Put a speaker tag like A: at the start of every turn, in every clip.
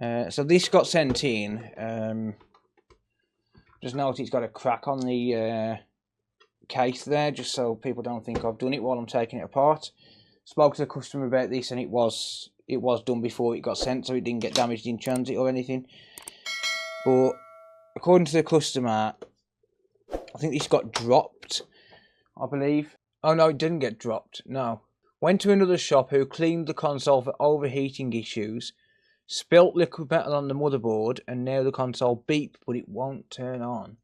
A: So this got sent in. Just note it's got a crack on the case there, just so people don't think I've done it while I'm taking it apart. Spoke to the customer about this, and it was done before it got sent, so it didn't get damaged in transit or anything. But according to the customer, I think this got dropped, I believe. Oh no, it didn't get dropped, no. Went to another shop who cleaned the console for overheating issues, spilt liquid metal on the motherboard, and now the console beeped, but it won't turn on.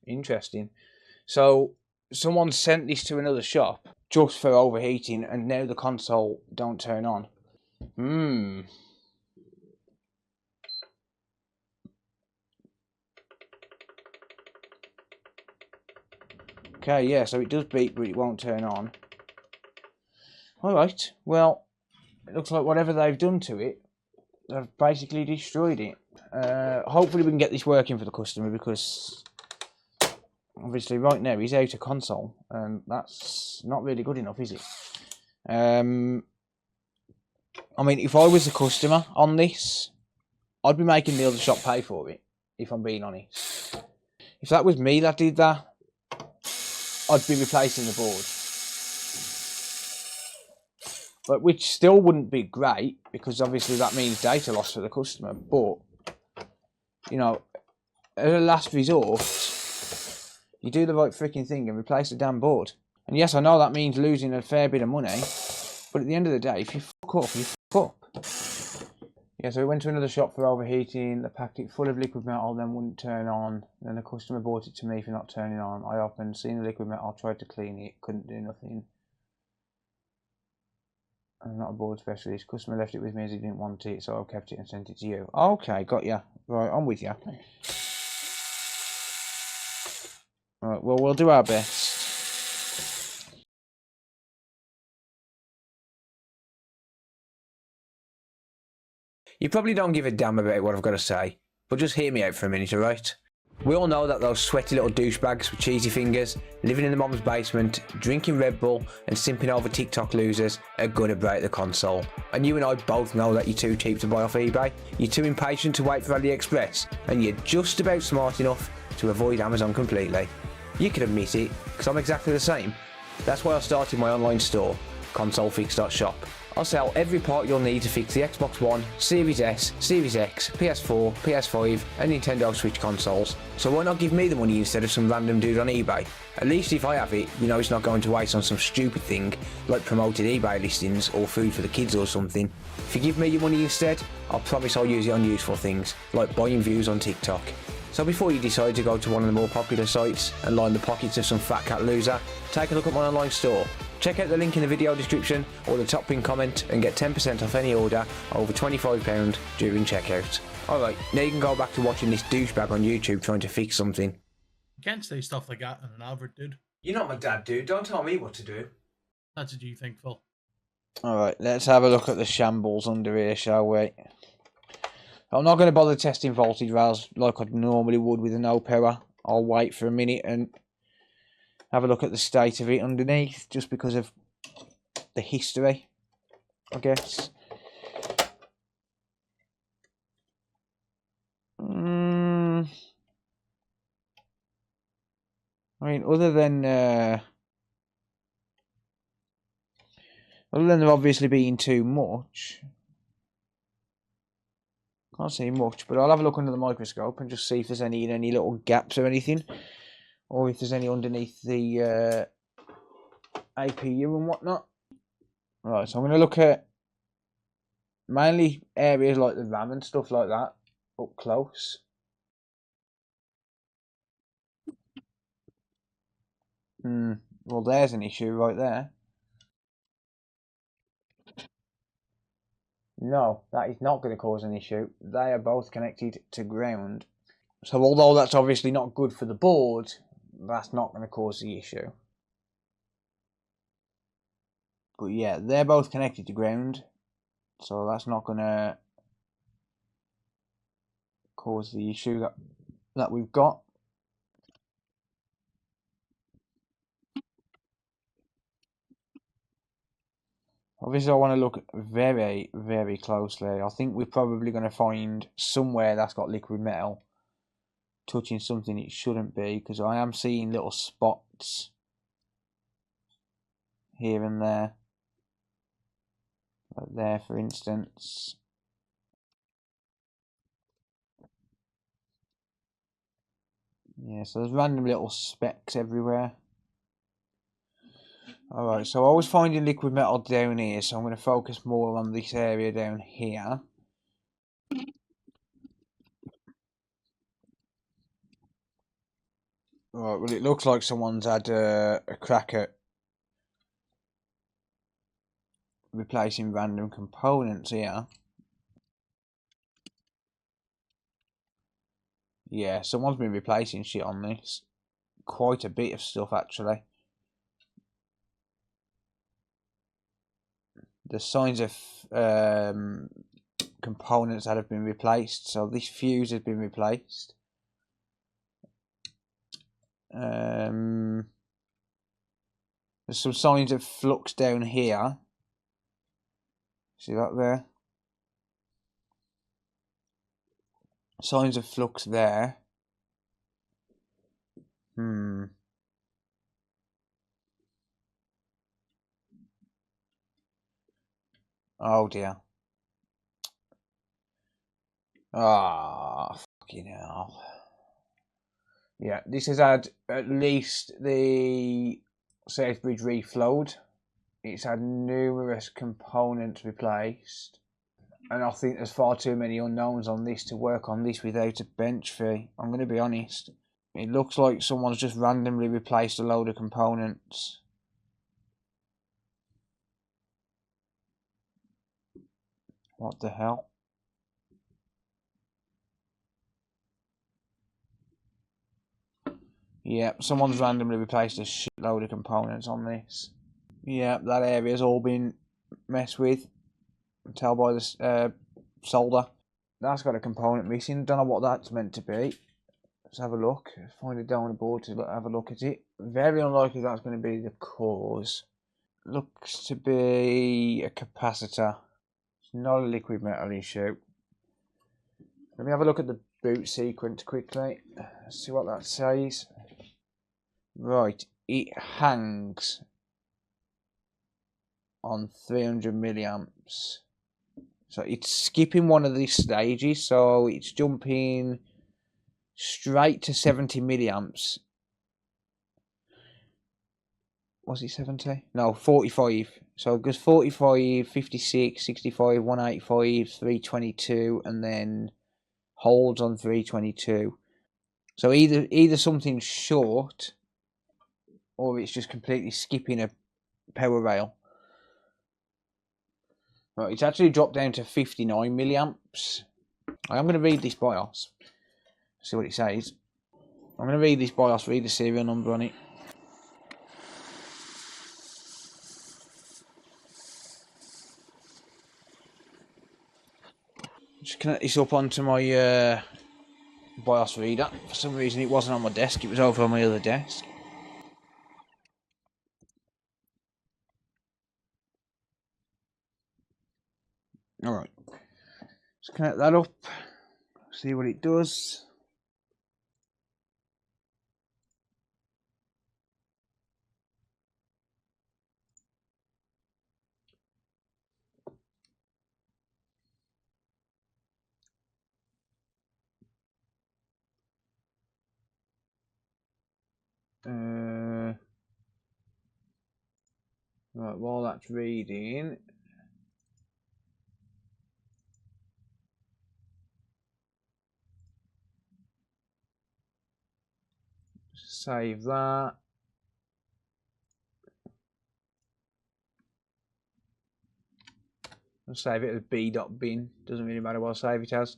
A: Interesting. So someone sent this to another shop just for overheating, and now the console don't turn on. Okay, yeah, so it does beep, but it won't turn on. Alright, well, it looks like whatever they've done to it, they've basically destroyed it. Hopefully we can get this working for the customer, because obviously right now he's out of console, and that's not really good enough, is it? I mean, if I was the customer on this, I'd be making the other shop pay for it, if I'm being honest. If that was me that did that, I'd be replacing the board. But which still wouldn't be great, because obviously that means data loss for the customer. But, you know, as a last resort, you do the right freaking thing and replace the damn board. And yes, I know that means losing a fair bit of money, but at the end of the day, if you fuck up, you fuck up. Yeah, so we went to another shop for overheating. They packed it full of liquid metal, then wouldn't turn on. Then the customer bought it to me for not turning on. I opened, seen the liquid metal, tried to clean it, couldn't do nothing. I'm not a board specialist. Customer left it with me as he didn't want it, so I kept it and sent it to you. Okay, got ya. Right, I'm with ya. Alright, well, we'll do our best. You probably don't give a damn about what I've got to say, but just hear me out for a minute, alright? We all know that those sweaty little douchebags with cheesy fingers, living in the mom's basement, drinking Red Bull and simping over TikTok losers are gonna break the console. And you and I both know that you're too cheap to buy off eBay, you're too impatient to wait for AliExpress, and you're just about smart enough to avoid Amazon completely. You can admit it, because I'm exactly the same. That's why I started my online store, consolefix.shop. I'll sell every part you'll need to fix the Xbox One, Series S, Series X, PS4, PS5 and Nintendo Switch consoles. So why not give me the money instead of some random dude on eBay? At least if I have it, you know it's not going to waste on some stupid thing like promoted eBay listings or food for the kids or something. If you give me your money instead, I'll promise I'll use it on useful things, like buying views on TikTok. So before you decide to go to one of the more popular sites and line the pockets of some fat cat loser, take a look at my online store. Check out the link in the video description or the top pinned comment and get 10% off any order over £25 during checkout. Alright, now you can go back to watching this douchebag on YouTube trying to fix something.
B: You can't say stuff like that in an advert, dude.
A: You're not my dad, dude. Don't tell me what to do.
B: That's what you think, Phil.
A: Alright, let's have a look at the shambles under here, shall we? I'm not going to bother testing voltage rails like I normally would with a no power. I'll wait for a minute and have a look at the state of it underneath, just because of the history, I guess. I mean, other than there obviously being too much, can't see much, but I'll have a look under the microscope and just see if there's any little gaps or anything, or if there's any underneath the APU and whatnot. Right, so I'm going to look at mainly areas like the RAM and stuff like that up close. Well, there's an issue right there. No, that is not going to cause an issue. They are both connected to ground. So although that's obviously not good for the board, that's not going to cause the issue. But yeah, they're both connected to ground, so that's not going to cause the issue that we've got. Obviously, I want to look very, very closely. I think we're probably going to find somewhere that's got liquid metal touching something it shouldn't be, because I am seeing little spots here and there. Like there, for instance. Yeah, so there's random little specks everywhere. Alright, so I was finding liquid metal down here, so I'm going to focus more on this area down here. Right, well, it looks like someone's had a crack at replacing random components here. Yeah, someone's been replacing shit on this. Quite a bit of stuff, actually. There's signs of components that have been replaced. So this fuse has been replaced. There's some signs of flux down here. See that there? Signs of flux there. Oh dear. Ah, fucking hell. Yeah, this has had at least the safe bridge reflowed. It's had numerous components replaced. And I think there's far too many unknowns on this to work on this without a bench fee. I'm going to be honest. It looks like someone's just randomly replaced a load of components. What the hell? Yeah, someone's randomly replaced a shitload of components on this. Yeah, that area's all been messed with. I can tell by the solder. That's got a component missing. Don't know what that's meant to be. Let's have a look. Find it down on the board to have a look at it. Very unlikely that's going to be the cause. Looks to be a capacitor. It's not a liquid metal issue. Let me have a look at the boot sequence quickly. Let's see what that says. Right, it hangs on 300 milliamps. So it's skipping one of these stages, so it's jumping straight to 70 milliamps. Was it 70? No, 45. So it goes 45, 56, 65, 185, 322, and then holds on 322. So either something's short, or it's just completely skipping a power rail. Right, it's actually dropped down to 59 milliamps. I am going to read this BIOS. See what it says. I'm going to read this BIOS, read the serial number on it. Just connect this up onto my BIOS reader. For some reason it wasn't on my desk, it was over on my other desk. Alright. Let's connect that up. See what it does. Right, while that's reading, save that. I'll save it as b.bin. Doesn't really matter what I save it as.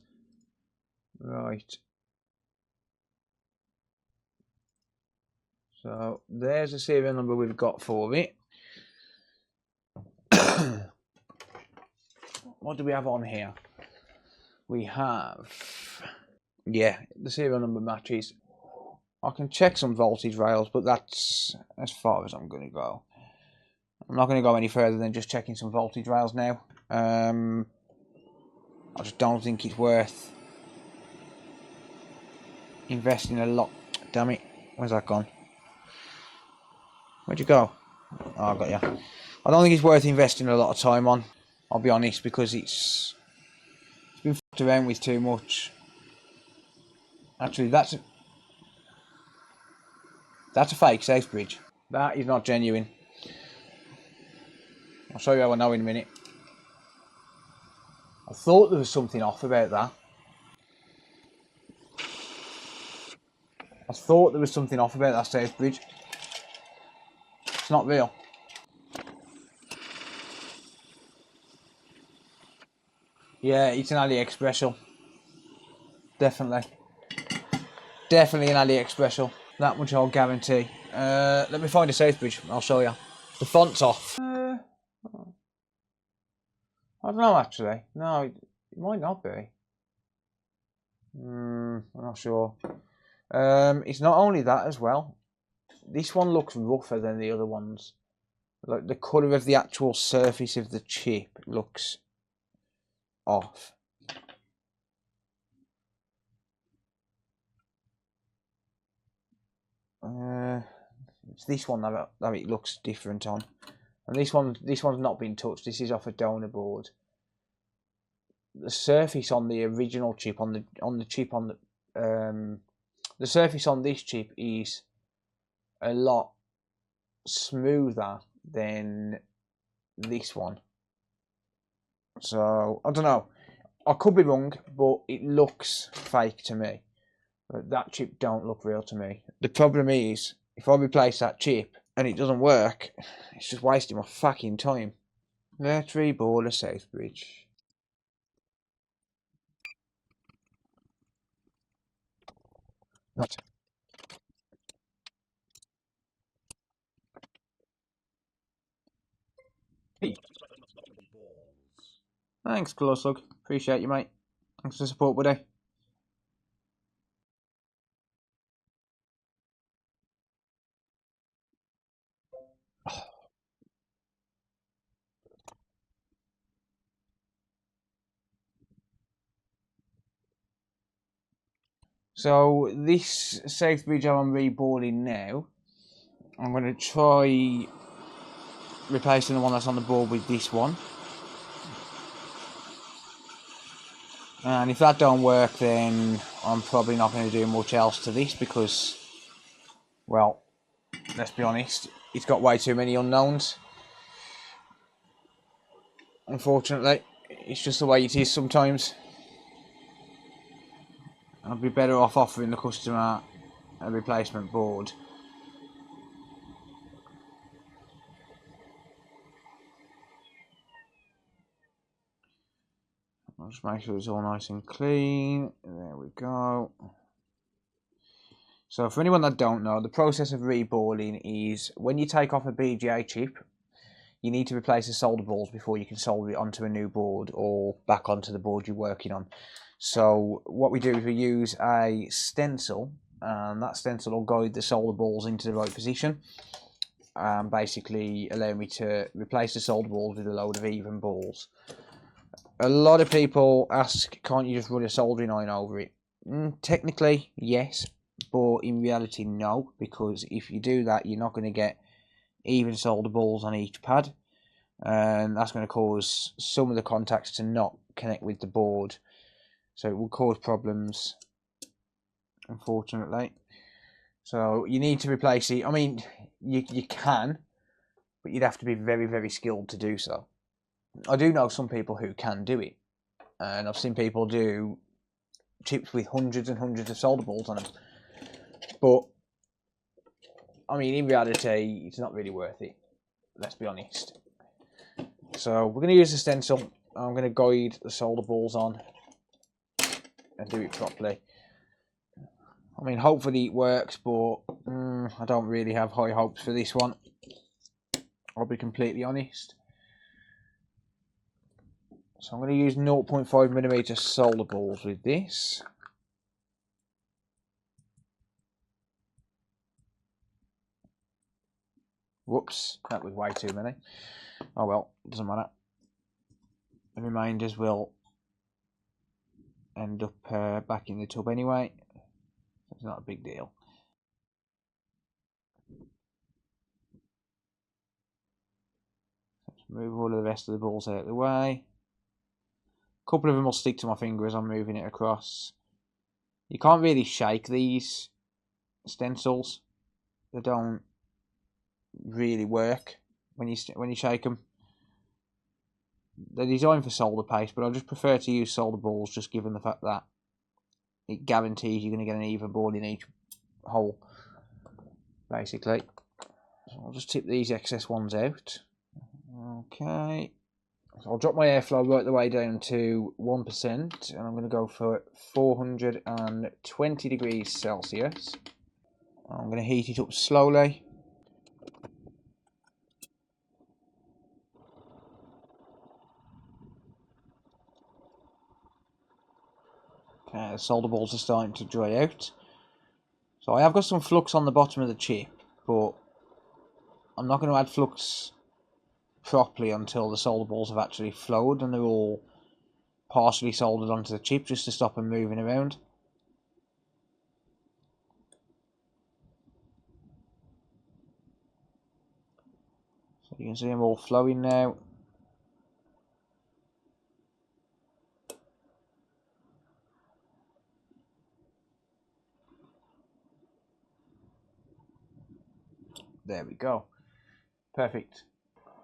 A: Right. So there's the serial number we've got for it. What do we have on here? We have, yeah, the serial number matches. I can check some voltage rails, but that's as far as I'm going to go. I'm not going to go any further than just checking some voltage rails now. I just don't think it's worth investing a lot. Damn it, where's that gone? Where'd you go? Oh, I got you. I don't think it's worth investing a lot of time on, I'll be honest, because it's been fucked around with too much. Actually, that's a fake safe bridge. That is not genuine. I'll show you how I know in a minute. I thought there was something off about that. I thought there was something off about that safe bridge. It's not real. Yeah, it's an AliExpress. Definitely. Definitely an AliExpress. That much I'll guarantee. Let me find a safe bridge. I'll show you. The font's off. I don't know actually. No, it might not be. I'm not sure. It's not only that as well. This one looks rougher than the other ones. Like the colour of the actual surface of the chip looks off. It's this one that it looks different on, and this one's not been touched. This is off a donor board. The surface on the original chip, the surface on this chip is a lot smoother than this one. So I don't know. I could be wrong, but it looks fake to me. That chip don't look real to me. The problem is, if I replace that chip and it doesn't work, it's just wasting my fucking time. Let's reboard a safe bridge. Right. Hey. Thanks, Closug. Appreciate you, mate. Thanks for the support, buddy. So this safe bridge I'm reboarding now, I'm going to try replacing the one that's on the board with this one. And if that don't work, then I'm probably not going to do much else to this because, well, let's be honest, it's got way too many unknowns. Unfortunately, it's just the way it is sometimes. I'd be better off offering the customer a replacement board. I'll just make sure it's all nice and clean. There we go. So for anyone that don't know, the process of reboarding is when you take off a BGA chip, you need to replace the solder balls before you can solder it onto a new board or back onto the board you're working on. So what we do is we use a stencil, and that stencil will guide the solder balls into the right position, and basically allow me to replace the solder balls with a load of even balls. A lot of people ask, can't you just run a soldering iron over it? Technically, yes, but in reality, no, because if you do that, you're not going to get even solder balls on each pad, and that's going to cause some of the contacts to not connect with the board, so it will cause problems, unfortunately. So you need to replace it. I mean, you can, but you'd have to be very, very skilled to do so. I do know some people who can do it, and I've seen people do chips with hundreds and hundreds of solder balls on them, but I mean, in reality, it's not really worth it, let's be honest. So we're going to use the stencil. I'm going to guide the solder balls on and do it properly. I mean, hopefully it works, but I don't really have high hopes for this one, I'll be completely honest. So I'm going to use 0.5mm solder balls with this. Whoops, that was way too many. Oh well, doesn't matter. The reminders will end up back in the tub anyway. It's not a big deal. Let's move all of the rest of the balls out of the way. A couple of them will stick to my finger as I'm moving it across. You can't really shake these stencils. They don't really work when you shake them. They're designed for solder paste, but I just prefer to use solder balls, just given the fact that it guarantees you're going to get an even ball in each hole, basically. So I'll just tip these excess ones out. Okay. So I'll drop my airflow right the way down to 1%, and I'm going to go for 420 degrees Celsius. I'm going to heat it up slowly. Okay, the solder balls are starting to dry out. So I have got some flux on the bottom of the chip, but I'm not going to add flux properly until the solder balls have actually flowed and they're all partially soldered onto the chip, just to stop them moving around. So you can see them all flowing now. There we go. Perfect.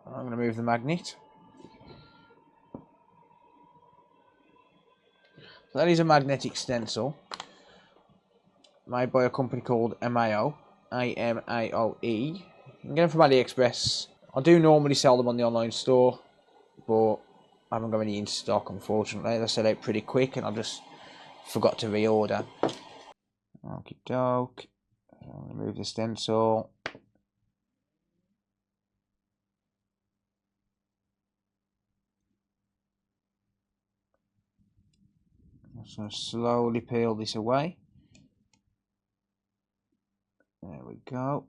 A: I'm going to move the magnet. So that is a magnetic stencil made by a company called Amao, A-M-A-O-E. You can get them from AliExpress. I do normally sell them on the online store, but I haven't got any in stock, unfortunately. They sell out pretty quick and I just forgot to reorder. Okie doke. I'll remove the stencil. I'm just going to slowly peel this away. There we go.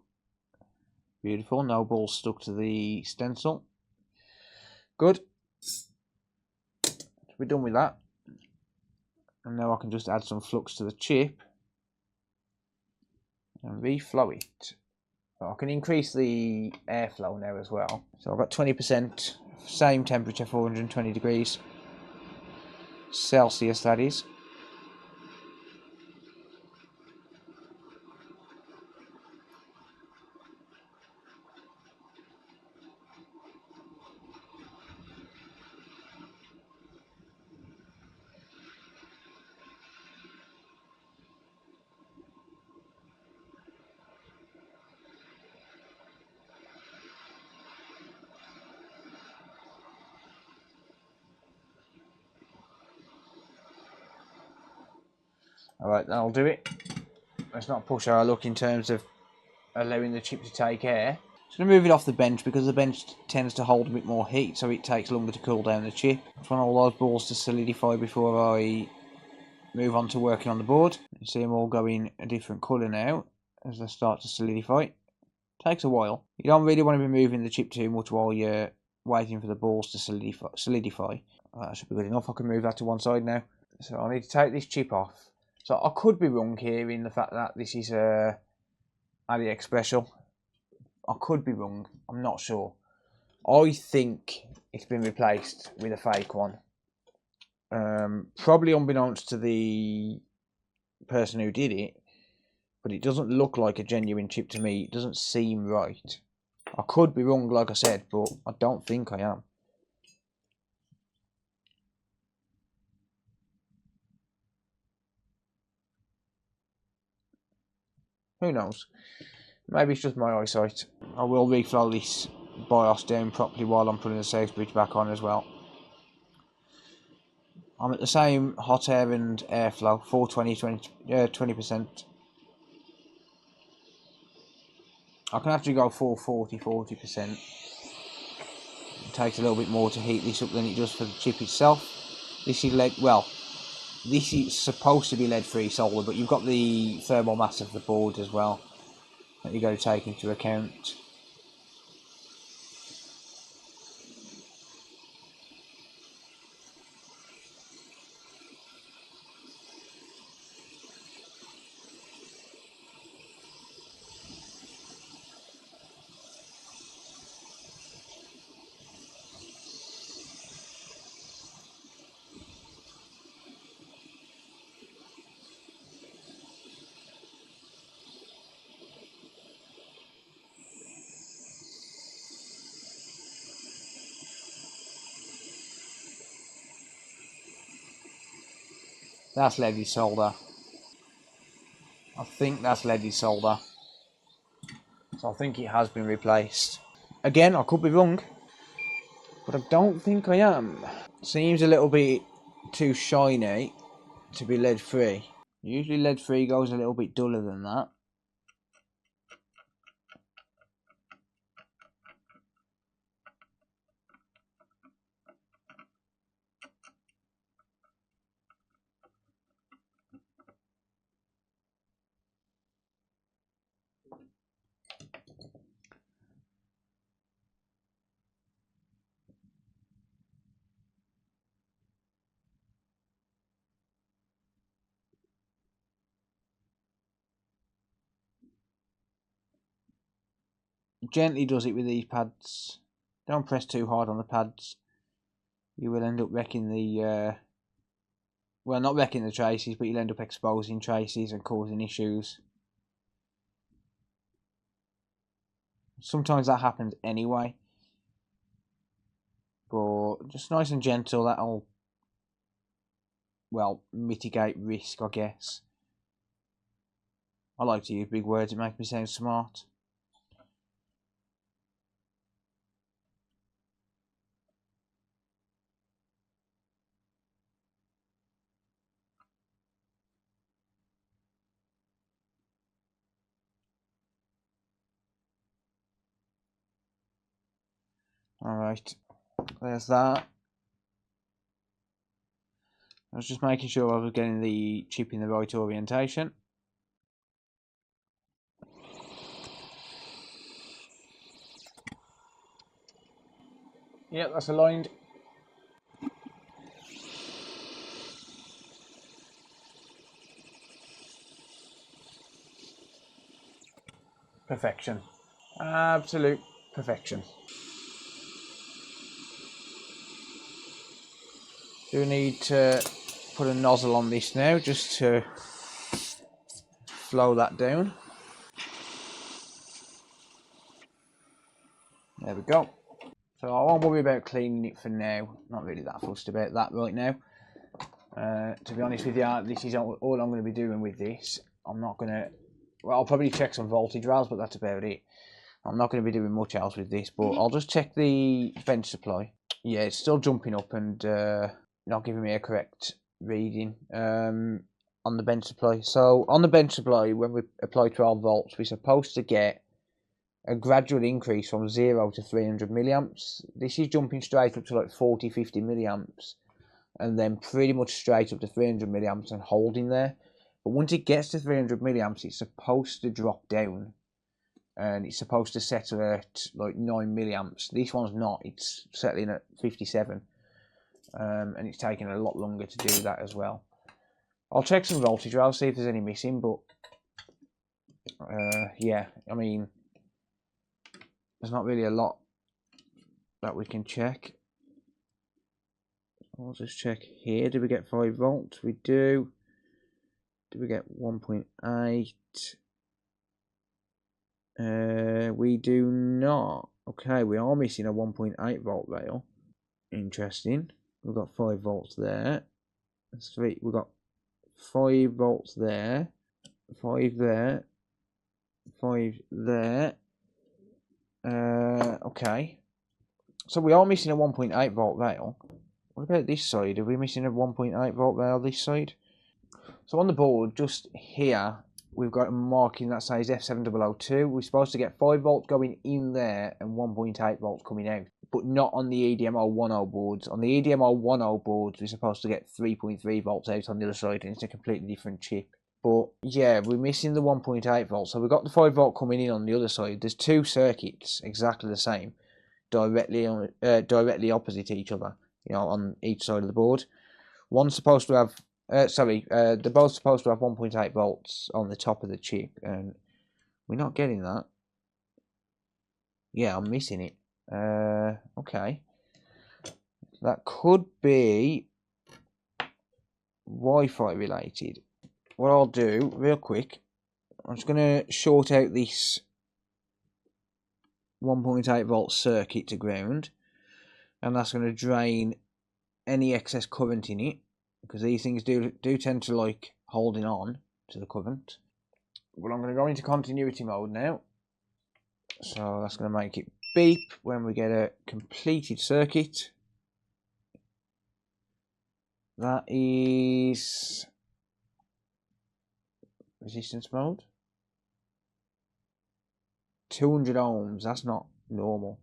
A: Beautiful, no balls stuck to the stencil. Good. So we're done with that. And now I can just add some flux to the chip and reflow it. So I can increase the airflow now as well. So I've got 20%, same temperature, 420 degrees Celsius, that is. Alright, that'll do it. Let's not push our luck in terms of allowing the chip to take air. Just going to move it off the bench because the bench tends to hold a bit more heat, so it takes longer to cool down the chip. I just want all those balls to solidify before I move on to working on the board. You see them all going a different colour now as they start to solidify. Takes a while. You don't really want to be moving the chip too much while you're waiting for the balls to solidify. That should be good enough. I can move that to one side now. So I need to take this chip off. So I could be wrong here in the fact that this is a AliExpress special. I could be wrong. I'm not sure. I think it's been replaced with a fake one. Probably unbeknownst to the person who did it, but it doesn't look like a genuine chip to me. It doesn't seem right. I could be wrong, like I said, but I don't think I am. Who knows? Maybe it's just my eyesight. I will reflow this BIOS down properly while I'm putting the safe bridge back on as well. I'm at the same hot air and airflow, 20%. I can actually go 40%. It takes a little bit more to heat this up than it does for the chip itself. This is lead, well, this is supposed to be lead-free solder, but you've got the thermal mass of the board as well that you've got to take into account. That's leaded solder. I think that's leaded solder. So I think it has been replaced. Again, I could be wrong, but I don't think I am. Seems a little bit too shiny to be lead free. Usually lead free goes a little bit duller than that. Gently does it with these pads. Don't press too hard on the pads. You will end up wrecking the well, not wrecking the traces, but you'll end up exposing traces and causing issues. Sometimes that happens anyway, but just nice and gentle, that'll, well, mitigate risk, I guess. I like to use big words, it makes me sound smart. Alright, there's that. I was just making sure I was getting the chip in the right orientation. Yep, that's aligned. Perfection. Absolute perfection. Do need to put a nozzle on this now just to flow that down. There we go. So I won't worry about cleaning it for now. Not really that fussed about that right now. To be honest with you, this is all I'm going to be doing with this. I'm not going to... Well, I'll probably check some voltage rails, but that's about it. I'm not going to be doing much else with this, but I'll just check the bench supply. Yeah, it's still jumping up and not giving me a correct reading on the bench supply. So on the bench supply, when we apply 12 volts, we're supposed to get a gradual increase from 0 to 300 milliamps. This is jumping straight up to like 40, 50 milliamps, and then pretty much straight up to 300 milliamps and holding there. But once it gets to 300 milliamps, it's supposed to drop down, and it's supposed to settle at like 9 milliamps. This one's not, it's settling at 57, and it's taking a lot longer to do that as well. I'll check some voltage, I'll see if there's any missing, but yeah, I mean, there's not really a lot that we can check. I'll just check here. Do we get 5 volts? We do. Do we get 1.8? We do not. Okay, we are missing a 1.8 volt rail. Interesting. We've got 5 volts there. That's 3. We've got 5 volts there. 5 there. 5 there. Okay. So we are missing a 1.8 volt rail. What about this side? Are we missing a 1.8 volt rail this side? So on the board, just here, we've got a marking that says F7002. We're supposed to get 5 volts going in there and 1.8 volts coming out, but not on the EDM010 boards. On the EDM010 boards, we're supposed to get 3.3 volts out on the other side, and it's a completely different chip. But yeah, we're missing the 1.8 volts. So we've got the 5 volt coming in on the other side. There's 2 circuits exactly the same, directly opposite each other, you know, on each side of the board. One's supposed to have, they're both supposed to have 1.8 volts on the top of the chip, and we're not getting that. Yeah, I'm missing it. Okay. That could be Wi-Fi related. What I'll do, real quick, I'm just going to short out this 1.8 volt circuit to ground, and that's going to drain any excess current in it. because these things do tend to like holding on to the current. Well, I'm going to go into continuity mode now. So that's going to make it beep when we get a completed circuit. That is resistance mode. 200 ohms, that's not normal.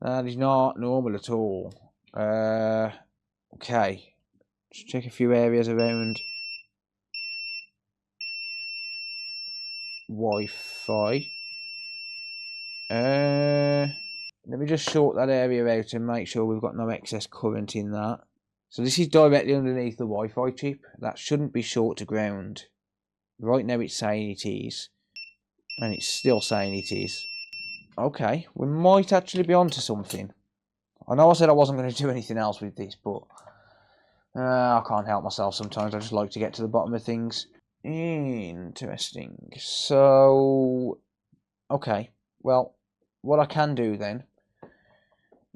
A: That is not normal at all. Okay. Just check a few areas around Wi-Fi. Let me just sort that area out and make sure we've got no excess current in that. So this is directly underneath the Wi-Fi chip. That shouldn't be short to ground. Right now it's saying it is. And it's still saying it is. Okay, we might actually be onto something. I know I said I wasn't going to do anything else with this, but I can't help myself sometimes. I just like to get to the bottom of things. Interesting. So, okay. Well, what I can do then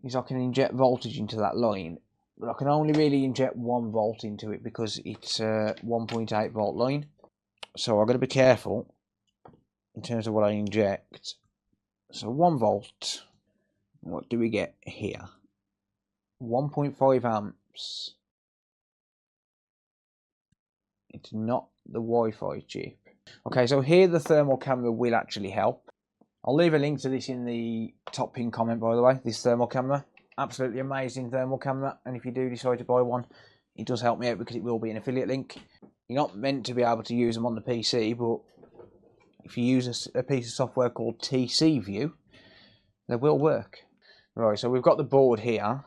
A: is I can inject voltage into that line. But I can only really inject 1 volt into it because it's a 1.8 volt line. So I've got to be careful in terms of what I inject. So 1 volt. What do we get here? 1.5 amps. It's not the Wi-Fi chip. Okay, so here the thermal camera will actually help. I'll leave a link to this in the top pinned comment, by the way, this thermal camera. Absolutely amazing thermal camera, and if you do decide to buy one, it does help me out because it will be an affiliate link. You're not meant to be able to use them on the PC, but if you use a piece of software called TC View, they will work. Right, so we've got the board here.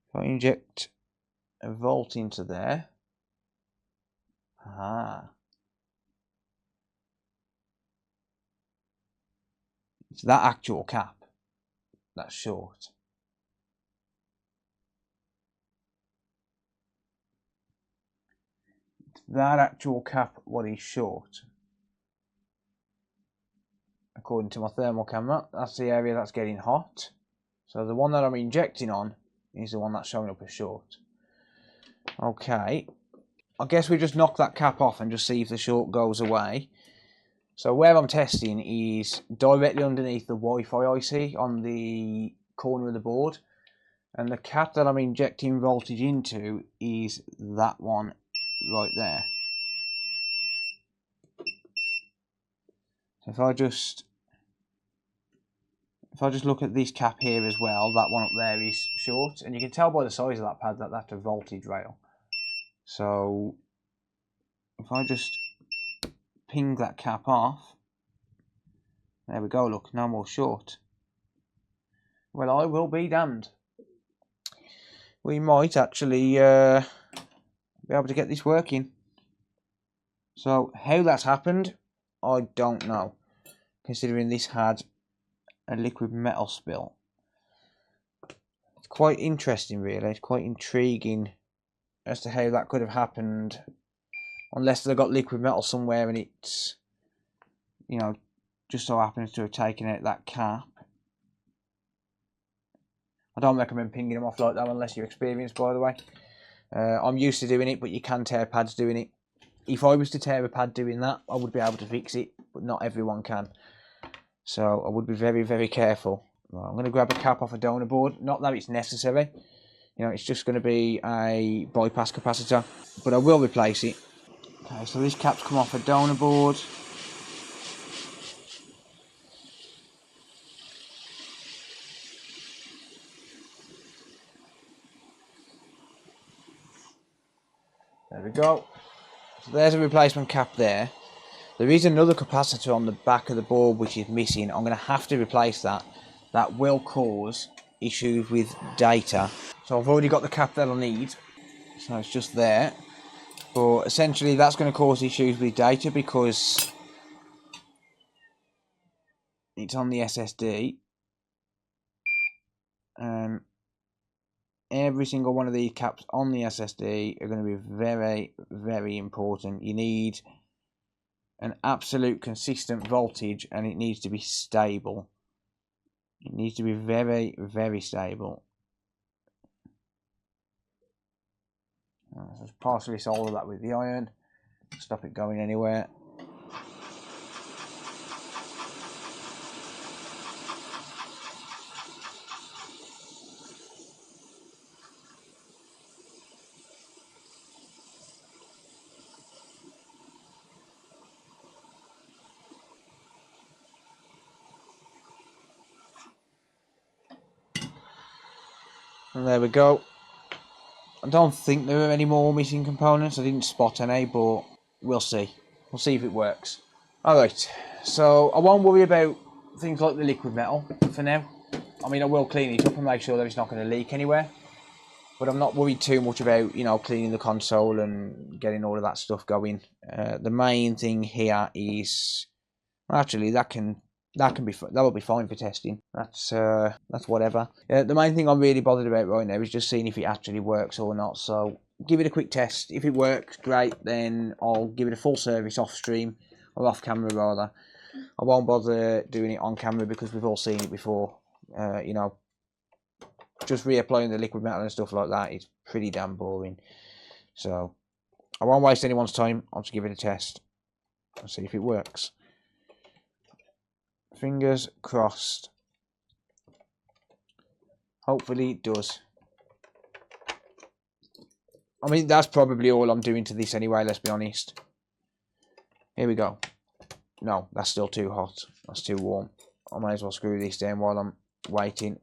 A: If I inject a volt into there. It's that actual cap that's short. It's that actual cap what is short. According to my thermal camera, that's the area that's getting hot. So the one that I'm injecting on is the one that's showing up as short. Okay, I guess we just knock that cap off and just see if the short goes away. So where I'm testing is directly underneath the Wi-Fi IC on the corner of the board. And the cap that I'm injecting voltage into is that one right there. So if I just look at this cap here as well, that one up there is short. And you can tell by the size of that pad that that's a voltage rail. So if I just ping that cap off, there we go, look, no more short. Well, I will be damned. We might actually be able to get this working. So how that's happened, I don't know, considering this had a liquid metal spill. It's quite interesting, really. It's quite intriguing as to how that could have happened, unless they've got liquid metal somewhere and it's, you know, just so happens to have taken out that cap. I don't recommend pinging them off like that unless you're experienced, by the way. I'm used to doing it, but you can tear pads doing it. If I was to tear a pad doing that, I would be able to fix it, but not everyone can. So I would be very, very careful. Right, I'm going to grab a cap off a donor board. Not that it's necessary. You know, it's just going to be a bypass capacitor, but I will replace it. Okay, so this cap's come off a donor board. There we go. So there's a replacement cap there. There is another capacitor on the back of the board which is missing. I'm going to have to replace that. That will cause issues with data. So I've already got the cap that I need. So it's just there. But essentially that's going to cause issues with data because it's on the SSD. Every single one of these caps on the SSD are going to be very, very important. You need an absolute consistent voltage and it needs to be stable. It needs to be very, very stable. Just partially solder that with the iron. Stop it going anywhere. And there we go. I don't think there are any more missing components. I didn't spot any, but we'll see. We'll see if it works. Alright, so I won't worry about things like the liquid metal for now. I mean, I will clean it up and make sure that it's not going to leak anywhere. But I'm not worried too much about, you know, cleaning the console and getting all of that stuff going. The main thing here is... Actually, that will be fine for testing. That's whatever. The main thing I'm really bothered about right now is just seeing if it actually works or not. So give it a quick test. If it works, great. Then I'll give it a full service off stream or off camera rather. I won't bother doing it on camera because we've all seen it before. You know, just reapplying the liquid metal and stuff like that is pretty damn boring. So I won't waste anyone's time. I'll just give it a test and see if it works. Fingers crossed. Hopefully it does. I mean, that's probably all I'm doing to this anyway, let's be honest. Here we go. No, that's still too hot. That's too warm. I might as well screw this down while I'm waiting.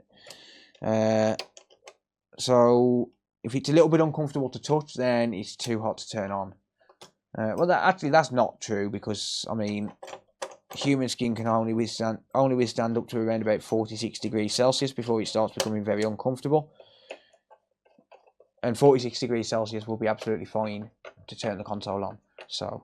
A: So, if it's a little bit uncomfortable to touch, then it's too hot to turn on. Well, that's not true because, I mean... Human skin can only withstand up to around about 46 degrees Celsius before it starts becoming very uncomfortable. And 46 degrees Celsius will be absolutely fine to turn the console on. So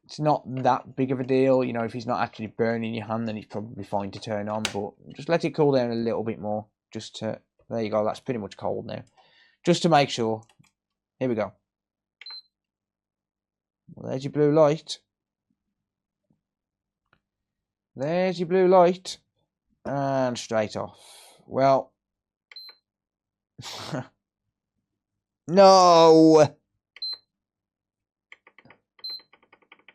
A: it's not that big of a deal. You know, if it's not actually burning your hand, then it's probably fine to turn on. But just let it cool down a little bit more. Just to, there you go, that's pretty much cold now. Just to make sure. Here we go. Well, there's your blue light. There's your blue light. And straight off. Well. No!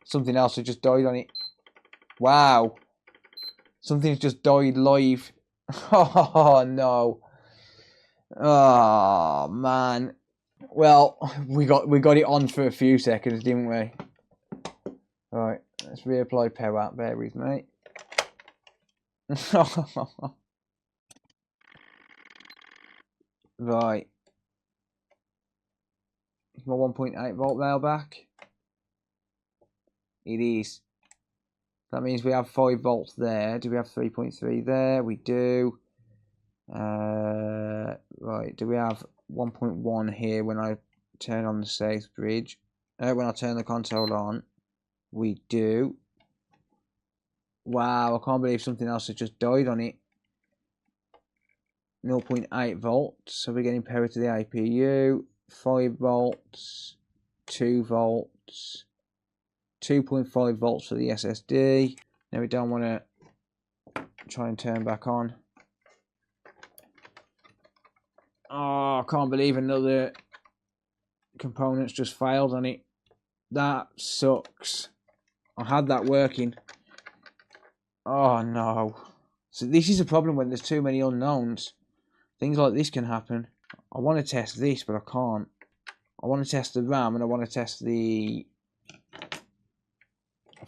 A: Something else has just died on it. Wow. Something's just died live. Oh, no. Oh, man. Well, we got it on for a few seconds, didn't we? Right, let's reapply power. Bear with me. Right. Is my 1.8 volt rail back? It is. That means we have 5 volts there. Do we have 3.3 there? We do. Right, do we have 1.1 here when I turn on the south bridge? When I turn the console on? We do. Wow, I can't believe something else has just died on it. 0.8 volts, so we're getting power to the APU. 5 volts, 2 volts, 2.5 volts for the SSD. Now we don't want to try and turn back on. Oh, I can't believe another component's just failed on it. That sucks. I had that working. Oh no. So this is a problem when there's too many unknowns. Things like this can happen. I want to test this, but I can't. I want to test the RAM and I want to test the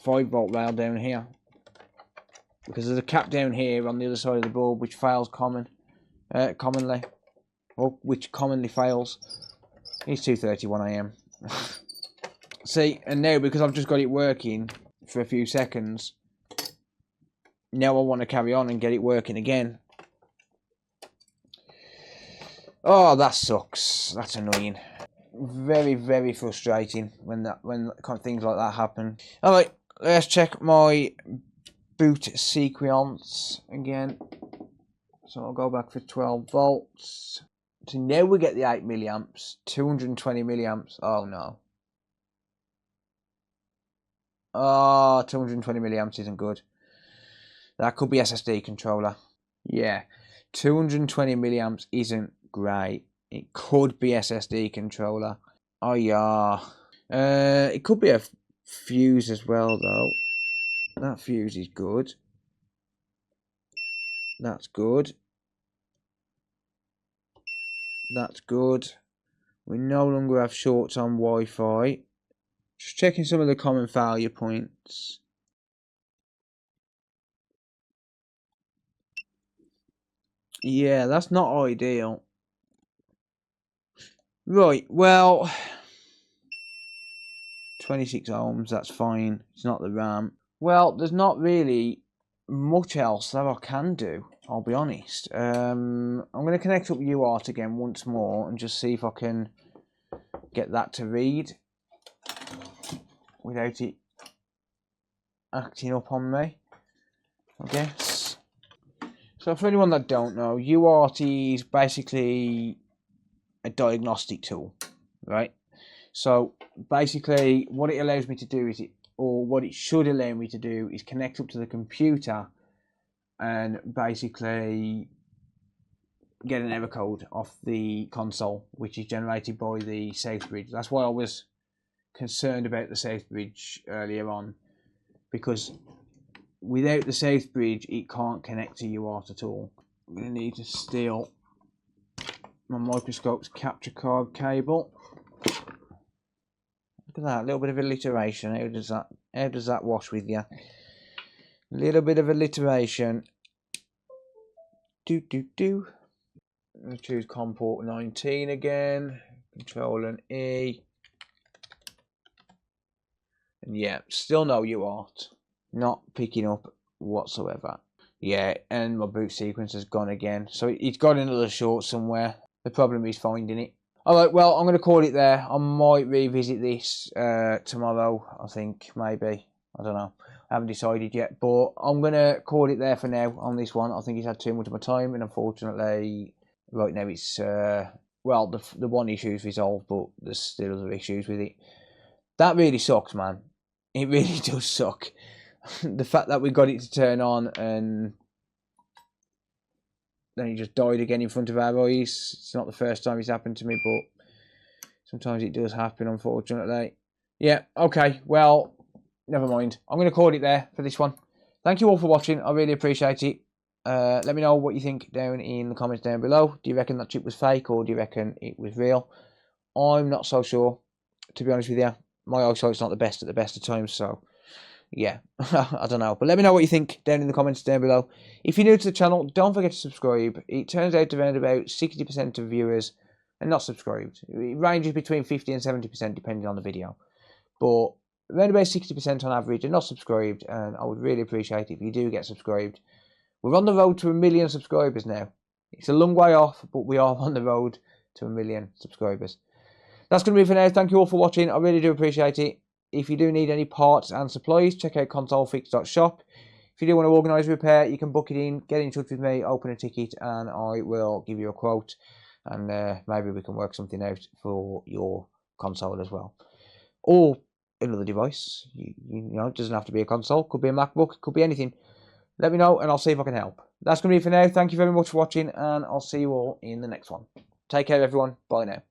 A: 5 volt rail down here. Because there's a cap down here on the other side of the board which fails commonly. Or which commonly fails. It's 2:31 AM. See, and now because I've just got it working for a few seconds, now I want to carry on and get it working again. Oh, that sucks. That's annoying. Very, very frustrating when things like that happen. Alright, let's check my boot sequence again. So I'll go back for 12 volts. So now we get the 8 milliamps, 220 milliamps. Oh no. Oh, 220 milliamps isn't good. That could be SSD controller. Yeah, 220 milliamps isn't great. It could be SSD controller. Oh yeah. It could be a fuse as well though. That fuse is good. That's good. That's good. We no longer have shorts on Wi-Fi. Just checking some of the common failure points. Yeah, that's not ideal. Right, well, 26 ohms, that's fine. It's not the RAM. Well, there's not really much else that I can do, I'll be honest. I'm going to connect up UART again once more and just see if I can get that to read without it acting up on me, I guess. So for anyone that don't know, UART is basically a diagnostic tool, right? So basically what it allows me to do is what it should allow me to do is connect up to the computer and basically get an error code off the console, which is generated by the safe bridge. That's why I was concerned about the safe bridge earlier on, because without the safe bridge it can't connect to UART at all. I'm going to need to steal my microscope's capture card cable. Look at that, a little bit of alliteration. How does that wash with you? A little bit of alliteration. I'm going to choose COM port 19 again. Control and E. And yeah, still no UART. Not picking up whatsoever. Yeah, and my boot sequence has gone again. So it's got another short somewhere. The problem is finding it. Alright, well, I'm going to call it there. I might revisit this tomorrow, I think, maybe. I don't know. I haven't decided yet. But I'm going to call it there for now on this one. I think it's had too much of my time. And unfortunately, right now it's... well, the one issue is resolved, but there's still other issues with it. That really sucks, man. It really does suck. The fact that we got it to turn on and then he just died again in front of our eyes. It's not the first time it's happened to me, but sometimes it does happen, unfortunately. Yeah, okay, well, never mind. I'm going to call it there for this one. Thank you all for watching. I really appreciate it. Let me know what you think down in the comments down below. Do you reckon that chip was fake or do you reckon it was real? I'm not so sure, to be honest with you. My eyesight's not the best at the best of times, so... yeah, I don't know. But let me know what you think down in the comments down below. If you're new to the channel, don't forget to subscribe. It turns out around about 60% of viewers are not subscribed. It ranges between 50 and 70% depending on the video. But around about 60% on average are not subscribed, and I would really appreciate it if you do get subscribed. We're on the road to 1 million subscribers now. It's a long way off, but we are on the road to 1 million subscribers. That's going to be it for now. Thank you all for watching. I really do appreciate it. If you do need any parts and supplies, check out consolefix.shop. If you do want to organise a repair, you can book it in, get in touch with me, open a ticket, and I will give you a quote. And maybe we can work something out for your console as well. Or another device. You know, it doesn't have to be a console. Could be a MacBook. Could be anything. Let me know, and I'll see if I can help. That's going to be it for now. Thank you very much for watching, and I'll see you all in the next one. Take care, everyone. Bye now.